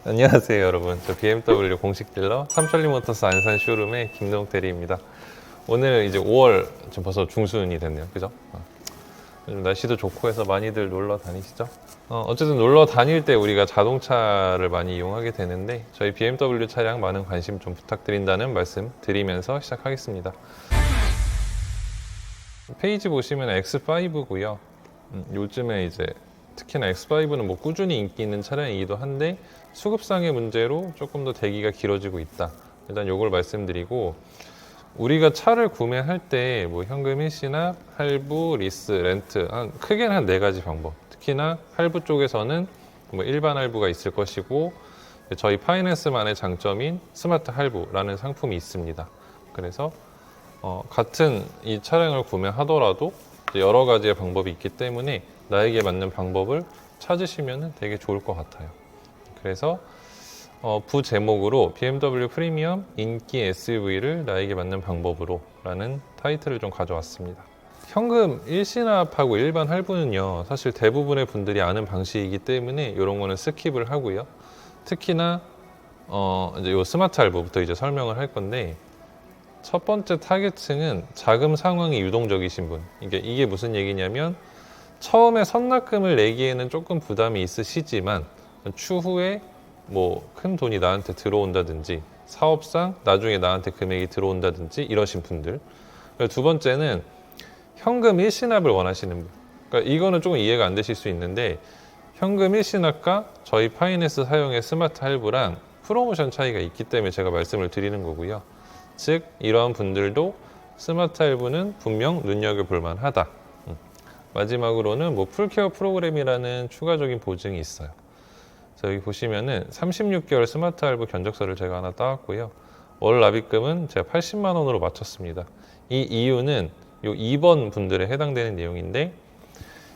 안녕하세요 여러분, 저 BMW 공식 딜러 삼천리모터스 안산 쇼룸의 김동욱 대리입니다. 오늘 이제 5월 지금 벌써 중순이 됐네요, 그죠? 요즘 날씨도 좋고 해서 많이들 놀러 다니시죠? 어쨌든 놀러 다닐 때 우리가 자동차를 많이 이용하게 되는데 저희 BMW 차량 많은 관심 좀 부탁드린다는 말씀 드리면서 시작하겠습니다. 페이지 보시면 X5고요. 요즘에 이제 특히나 X5는 뭐 꾸준히 인기 있는 차량이기도 한데 수급상의 문제로 조금 더 대기가 길어지고 있다. 일단 요걸 말씀드리고, 우리가 차를 구매할 때 뭐 현금 일시납, 할부, 리스, 렌트, 크게는 한 4가지 방법. 특히나 할부 쪽에서는 뭐 일반 할부가 있을 것이고, 저희 파이낸스만의 장점인 스마트 할부라는 상품이 있습니다. 그래서 같은 이 차량을 구매하더라도 여러 가지의 방법이 있기 때문에 나에게 맞는 방법을 찾으시면 되게 좋을 것 같아요. 그래서 부제목으로 BMW 프리미엄 인기 SUV를 나에게 맞는 방법으로 라는 타이틀을 좀 가져왔습니다. 현금 일시납하고 일반 할부는요, 사실 대부분의 분들이 아는 방식이기 때문에 이런 거는 스킵을 하고요. 특히나 이제 요 스마트 할부부터 이제 설명을 할 건데, 첫 번째 타겟층은 자금 상황이 유동적이신 분. 이게 무슨 얘기냐면, 처음에 선납금을 내기에는 조금 부담이 있으시지만 추후에 뭐 큰 돈이 나한테 들어온다든지 사업상 나중에 나한테 금액이 들어온다든지 이러신 분들. 두 번째는 현금 일시납을 원하시는 분. 그러니까 이거는 조금 이해가 안 되실 수 있는데, 현금 일시납과 저희 파이낸스 사용의 스마트 할부랑 프로모션 차이가 있기 때문에 제가 말씀을 드리는 거고요. 즉 이러한 분들도 스마트 할부는 분명 눈여겨볼 만하다. 마지막으로는 뭐 풀케어 프로그램이라는 추가적인 보증이 있어요. 자, 여기 보시면은 36개월 스마트 할부 견적서를 제가 하나 따왔고요. 월 납입금은 제가 80만 원으로 맞췄습니다. 이 이유는 요 2번 분들에 해당되는 내용인데,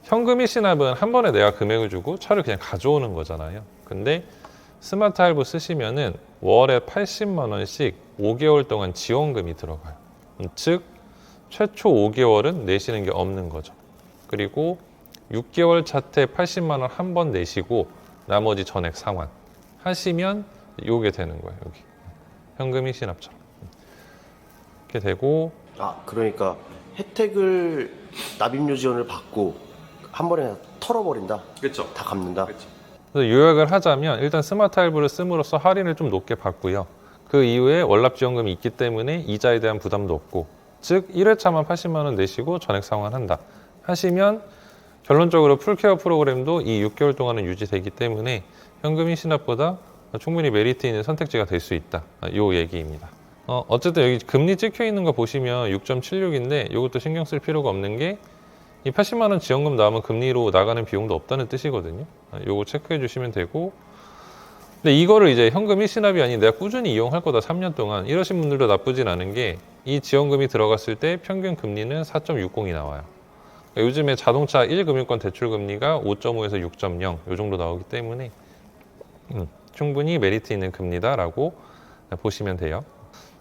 현금 일시납은 한 번에 내가 금액을 주고 차를 그냥 가져오는 거잖아요. 근데 스마트 할부 쓰시면은 월에 80만 원씩 5개월 동안 지원금이 들어가요. 즉 최초 5개월은 내시는 게 없는 거죠. 그리고 6개월 차때 80만 원 한 번 내시고 나머지 전액 상환 하시면 요게 되는 거예요. 여기 현금 일시납처럼 이렇게 되고. 그러니까 혜택을 납입료 지원을 받고 한 번에 털어버린다. 그렇죠. 다 갚는다. 그래서 요약을 하자면, 일단 스마트 할부를 씀으로써 할인을 좀 높게 받고요. 그 이후에 월납 지원금이 있기 때문에 이자에 대한 부담도 없고, 즉 1회차만 80만 원 내시고 전액 상환한다 하시면 결론적으로 풀케어 프로그램도 이 6개월 동안은 유지되기 때문에 현금 일시납보다 충분히 메리트 있는 선택지가 될 수 있다. 요 얘기입니다. 어쨌든 여기 금리 찍혀 있는 거 보시면 6.76인데 이것도 신경 쓸 필요가 없는 게, 이 80만 원 지원금 나오면 금리로 나가는 비용도 없다는 뜻이거든요. 요거 체크해 주시면 되고, 근데 이거를 이제 현금 일시납이 아닌 내가 꾸준히 이용할 거다 3년 동안 이러신 분들도 나쁘진 않은 게, 이 지원금이 들어갔을 때 평균 금리는 4.60이 나와요. 그러니까 요즘에 자동차 1금융권 대출 금리가 5.5에서 6.0 요 정도 나오기 때문에 충분히 메리트 있는 금리다라고 보시면 돼요.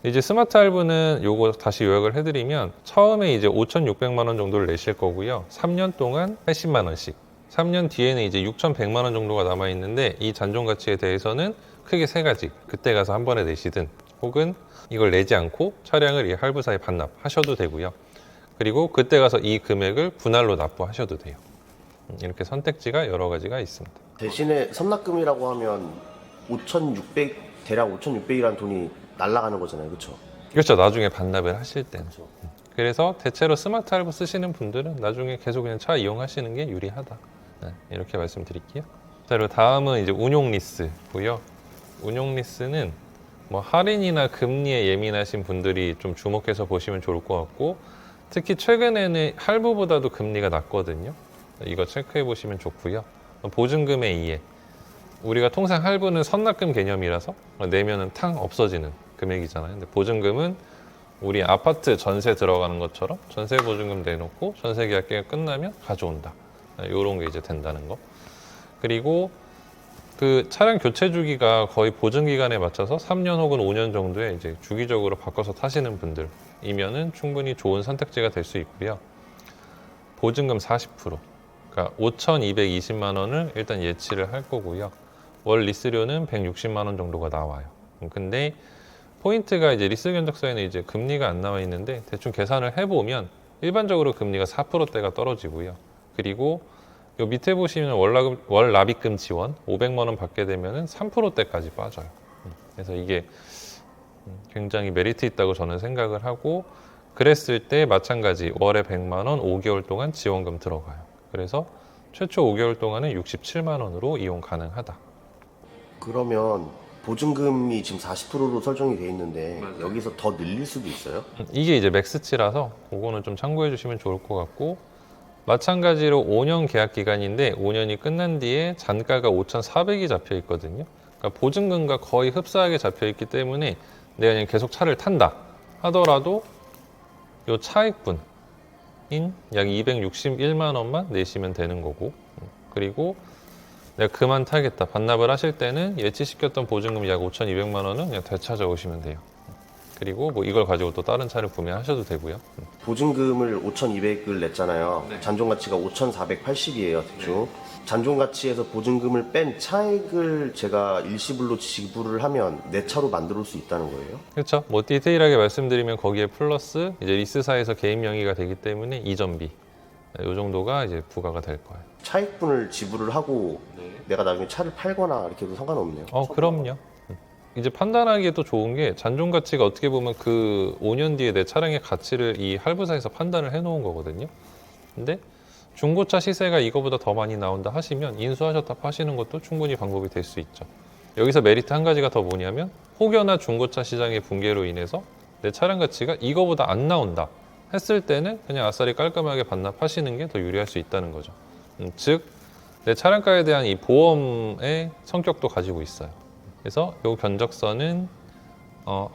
이제 스마트 할부는 요거 다시 요약을 해드리면, 처음에 이제 5,600만 원 정도를 내실 거고요. 3년 동안 80만 원씩. 3년 뒤에는 이제 6,100만 원 정도가 남아 있는데, 이 잔존 가치에 대해서는 크게 3가지. 그때 가서 한 번에 내시든, 혹은 이걸 내지 않고 차량을 이 할부사에 반납하셔도 되고요. 그리고 그때 가서 이 금액을 분할로 납부하셔도 돼요. 이렇게 선택지가 여러 가지가 있습니다. 대신에 선납금이라고 하면 5,600, 대략 5,600이라는 돈이 날아가는 거잖아요. 그렇죠? 그렇죠. 나중에 반납을 하실 때는. 그렇죠. 그래서 대체로 스마트 할부 쓰시는 분들은 나중에 계속 그냥 차 이용하시는 게 유리하다. 이렇게 말씀드릴게요. 자, 그리고 다음은 이제 운용 리스고요. 운용 리스는 뭐 할인이나 금리에 예민하신 분들이 좀 주목해서 보시면 좋을 것 같고, 특히 최근에는 할부보다도 금리가 낮거든요. 이거 체크해 보시면 좋고요. 보증금의 이해. 우리가 통상 할부는 선납금 개념이라서 내면은 탕 없어지는 금액이잖아요. 근데 보증금은 우리 아파트 전세 들어가는 것처럼 전세 보증금 내놓고 전세 계약기가 끝나면 가져온다. 이런 게 이제 된다는 거. 그리고 그 차량 교체 주기가 거의 보증 기간에 맞춰서 3년 혹은 5년 정도에 이제 주기적으로 바꿔서 타시는 분들이면은 충분히 좋은 선택지가 될 수 있고요. 보증금 40%, 그러니까 5,220만 원을 일단 예치를 할 거고요. 월 리스료는 160만 원 정도가 나와요. 근데 포인트가 이제 리스 견적서에는 이제 금리가 안 나와 있는데 대충 계산을 해보면 일반적으로 금리가 4%대가 떨어지고요. 그리고 요 밑에 보시면 월 납입금 지원 500만 원 받게 되면은 3%대까지 빠져요. 그래서 이게 굉장히 메리트 있다고 저는 생각을 하고, 그랬을 때 마찬가지 월에 100만 원 5개월 동안 지원금 들어가요. 그래서 최초 5개월 동안은 67만 원으로 이용 가능하다. 그러면 보증금이 지금 40%로 설정이 돼 있는데 여기서 더 늘릴 수도 있어요? 이게 이제 맥스치라서 그거는 좀 참고해 주시면 좋을 것 같고, 마찬가지로 5년 계약 기간인데 5년이 끝난 뒤에 잔가가 5,400이 잡혀 있거든요. 그러니까 보증금과 거의 흡사하게 잡혀 있기 때문에 내가 그냥 계속 차를 탄다 하더라도 요 차액분인 약 261만 원만 내시면 되는 거고, 그리고 내가 그만 타겠다 반납을 하실 때는 예치시켰던 보증금 약 5,200만 원은 그냥 되찾아오시면 돼요. 그리고 뭐 이걸 가지고 또 다른 차를 구매하셔도 되고요. 보증금을 5,200을 냈잖아요. 잔존 가치가 5,480이에요, 대충. 잔존 가치에서 보증금을 뺀 차액을 제가 일시불로 지불을 하면 내 차로 만들 수 있다는 거예요? 그렇죠. 뭐 디테일하게 말씀드리면 거기에 플러스 이제 리스사에서 개인 명의가 되기 때문에 이전비 이 정도가 이제 부과가 될 거예요. 차액분을 지불을 하고 내가 나중에 차를 팔거나 이렇게 해도 상관없네요. 그럼요. 이제 판단하기에 또 좋은 게 잔존 가치가 어떻게 보면 그 5년 뒤에 내 차량의 가치를 이 할부사에서 판단을 해놓은 거거든요. 근데 중고차 시세가 이거보다 더 많이 나온다 하시면 인수하셨다 파시는 것도 충분히 방법이 될 수 있죠. 여기서 메리트 한 가지가 더 뭐냐면 혹여나 중고차 시장의 붕괴로 인해서 내 차량 가치가 이거보다 안 나온다 했을 때는 그냥 아싸리 깔끔하게 반납하시는 게 더 유리할 수 있다는 거죠. 즉, 내 차량가에 대한 이 보험의 성격도 가지고 있어요. 그래서 이 견적서는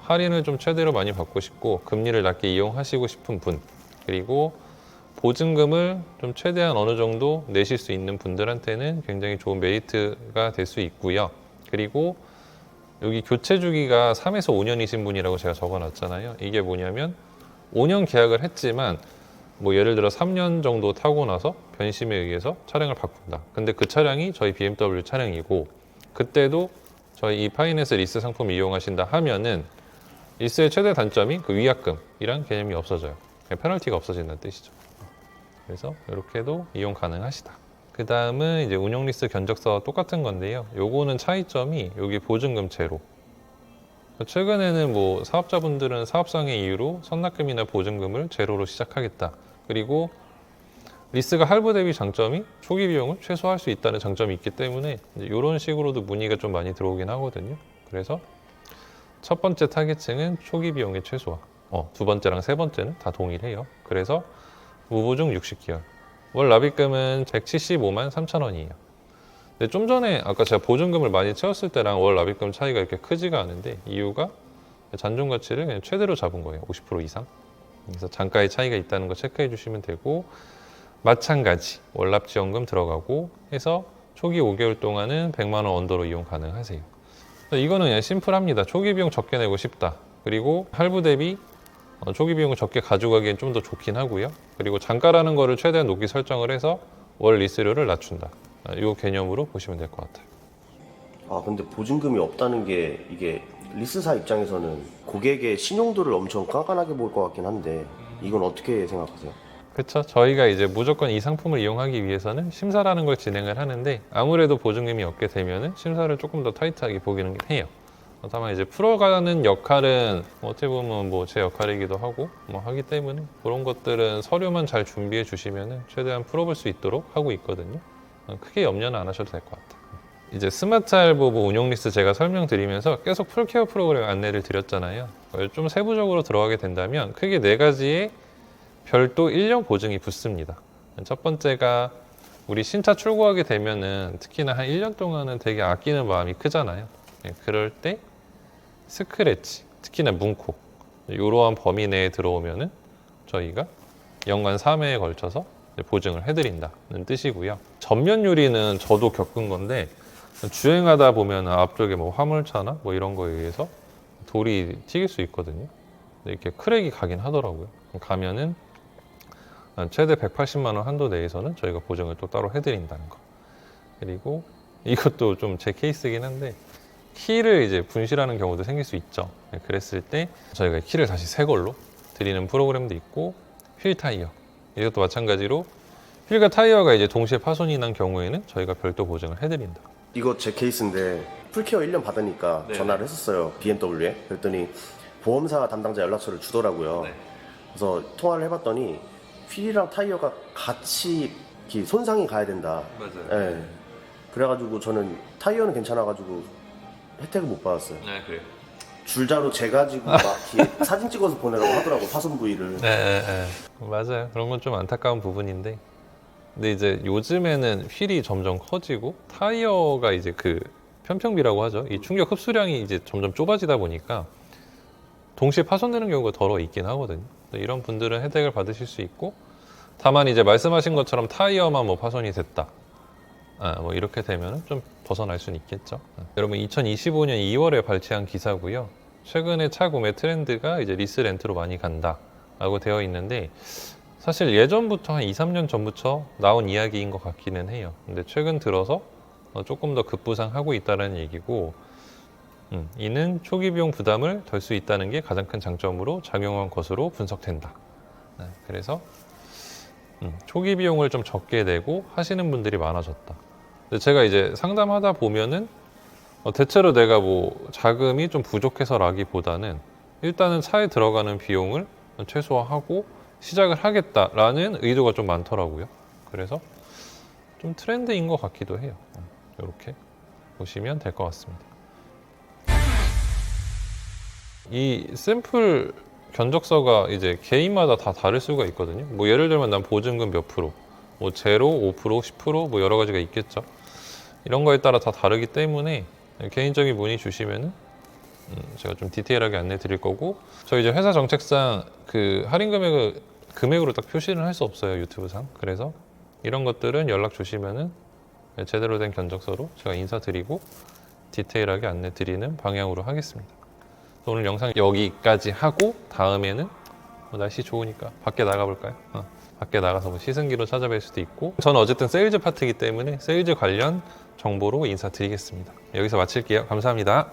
할인을 좀 최대로 많이 받고 싶고 금리를 낮게 이용하시고 싶은 분, 그리고 보증금을 좀 최대한 어느 정도 내실 수 있는 분들한테는 굉장히 좋은 메리트가 될 수 있고요. 그리고 여기 교체 주기가 3에서 5년이신 분이라고 제가 적어놨잖아요. 이게 뭐냐면 5년 계약을 했지만 뭐 예를 들어 3년 정도 타고 나서 변심에 의해서 차량을 바꾼다. 근데 그 차량이 저희 BMW 차량이고 그때도 저희 이 파이낸스 리스 상품 이용하신다 하면은 리스의 최대 단점이 그 위약금이란 개념이 없어져요. 페널티가 없어진다는 뜻이죠. 그래서 이렇게도 이용 가능하시다. 그 다음은 이제 운용 리스 견적서와 똑같은 건데요. 요거는 차이점이 여기 보증금 제로. 최근에는 뭐 사업자분들은 사업상의 이유로 선납금이나 보증금을 제로로 시작하겠다. 그리고 리스가 할부 대비 장점이 초기 비용을 최소화할 수 있다는 장점이 있기 때문에 이런 식으로도 문의가 좀 많이 들어오긴 하거든요. 그래서 첫 번째 타겟층은 초기 비용의 최소화. 두 번째랑 세 번째는 다 동일해요. 그래서 무보증 60개월. 월 납입금은 175만 3천 원이에요. 근데 좀 전에 아까 제가 보증금을 많이 채웠을 때랑 월 납입금 차이가 이렇게 크지가 않은데 이유가 잔존 가치를 그냥 최대로 잡은 거예요. 50% 이상. 그래서 단가의 차이가 있다는 거 체크해 주시면 되고, 마찬가지 월납 지원금 들어가고 해서 초기 5개월 동안은 100만 원 언더로 이용 가능하세요. 이거는 그냥 심플합니다. 초기 비용 적게 내고 싶다. 그리고 할부 대비 초기 비용을 적게 가져가기엔 좀 더 좋긴 하고요. 그리고 단가라는 거를 최대한 높게 설정을 해서 월 리스료를 낮춘다. 이 개념으로 보시면 될 것 같아요. 근데 보증금이 없다는 게 이게 리스사 입장에서는 고객의 신용도를 엄청 깐깐하게 볼 것 같긴 한데 이건 어떻게 생각하세요? 그렇죠. 저희가 이제 무조건 이 상품을 이용하기 위해서는 심사라는 걸 진행을 하는데 아무래도 보증금이 없게 되면은 심사를 조금 더 타이트하게 보기는 해요. 다만 이제 풀어가는 역할은 어떻게 보면 뭐 제 역할이기도 하고 뭐 하기 때문에 그런 것들은 서류만 잘 준비해 주시면은 최대한 풀어볼 수 있도록 하고 있거든요. 크게 염려는 안 하셔도 될 것 같아요. 이제 스마트 할부 운용 리스트 제가 설명드리면서 계속 풀케어 프로그램 안내를 드렸잖아요. 좀 세부적으로 들어가게 된다면 크게 네 가지의 별도 1년 보증이 붙습니다. 첫 번째가 우리 신차 출고하게 되면은 특히나 한 1년 동안은 되게 아끼는 마음이 크잖아요. 그럴 때 스크래치, 특히나 문콕 이러한 범위 내에 들어오면은 저희가 연간 3회에 걸쳐서 보증을 해드린다는 뜻이고요. 전면 유리는 저도 겪은 건데 주행하다 보면 앞쪽에 뭐 화물차나 뭐 이런 거에 의해서 돌이 튀길 수 있거든요. 이렇게 크랙이 가긴 하더라고요. 가면은 최대 180만 원 한도 내에서는 저희가 보증을 또 따로 해드린다는 거. 그리고 이것도 좀 제 케이스긴 한데 키를 이제 분실하는 경우도 생길 수 있죠. 그랬을 때 저희가 키를 다시 새 걸로 드리는 프로그램도 있고, 휠 타이어 이것도 마찬가지로 휠과 타이어가 이제 동시에 파손이 난 경우에는 저희가 별도 보증을 해드린다. 이거 제 케이스인데 풀케어 1년 받으니까 네. 전화를 했었어요. BMW에. 그랬더니 보험사 담당자 연락처를 주더라고요. 네. 그래서 통화를 해봤더니 휠이랑 타이어가 같이 이렇게 손상이 가야 된다. 맞아요. 예. 그래가지고 저는 타이어는 괜찮아가지고 혜택을 못 받았어요. 네, 그래요. 줄자로 재가지고 막 이렇게 사진 찍어서 보내라고 하더라고, 파손 부위를. 네. 맞아요. 그런 건 좀 안타까운 부분인데, 근데 이제 요즘에는 휠이 점점 커지고 타이어가 이제 그 편평비라고 하죠. 이 충격 흡수량이 이제 점점 좁아지다 보니까 동시에 파손되는 경우가 더러 있긴 하거든요. 이런 분들은 혜택을 받으실 수 있고, 다만 이제 말씀하신 것처럼 타이어만 뭐 파손이 됐다, 뭐 이렇게 되면 좀 벗어날 수는 있겠죠. 여러분 2025년 2월에 발췌한 기사고요. 최근에 차 구매 트렌드가 이제 리스 렌트로 많이 간다라고 되어 있는데, 사실 예전부터 한 2, 3년 전부터 나온 이야기인 것 같기는 해요. 근데 최근 들어서 조금 더 급부상하고 있다는 얘기고, 이는 초기 비용 부담을 덜 수 있다는 게 가장 큰 장점으로 작용한 것으로 분석된다. 그래서 초기 비용을 좀 적게 내고 하시는 분들이 많아졌다. 근데 제가 이제 상담하다 보면은 대체로 내가 뭐 자금이 좀 부족해서라기보다는 일단은 차에 들어가는 비용을 최소화하고 시작을 하겠다라는 의도가 좀 많더라고요. 그래서 좀 트렌드인 것 같기도 해요. 이렇게 보시면 될 것 같습니다. 이 샘플 견적서가 이제 개인마다 다 다를 수가 있거든요. 뭐 예를 들면 난 보증금 몇 프로, 뭐 제로, 5%, 10%, 뭐 여러 가지가 있겠죠. 이런 거에 따라 다 다르기 때문에 개인적인 문의 주시면은 제가 좀 디테일하게 안내 드릴 거고, 저희 이제 회사 정책상 그 할인 금액을 금액으로 딱 표시를 할 수 없어요, 유튜브상. 그래서 이런 것들은 연락 주시면은 제대로 된 견적서로 제가 인사드리고 디테일하게 안내 드리는 방향으로 하겠습니다. 오늘 영상 여기까지 하고, 다음에는 날씨 좋으니까 밖에 나가볼까요? 밖에 나가서 뭐 시승기로 찾아뵐 수도 있고, 저는 어쨌든 세일즈 파트이기 때문에 세일즈 관련 정보로 인사드리겠습니다. 여기서 마칠게요. 감사합니다.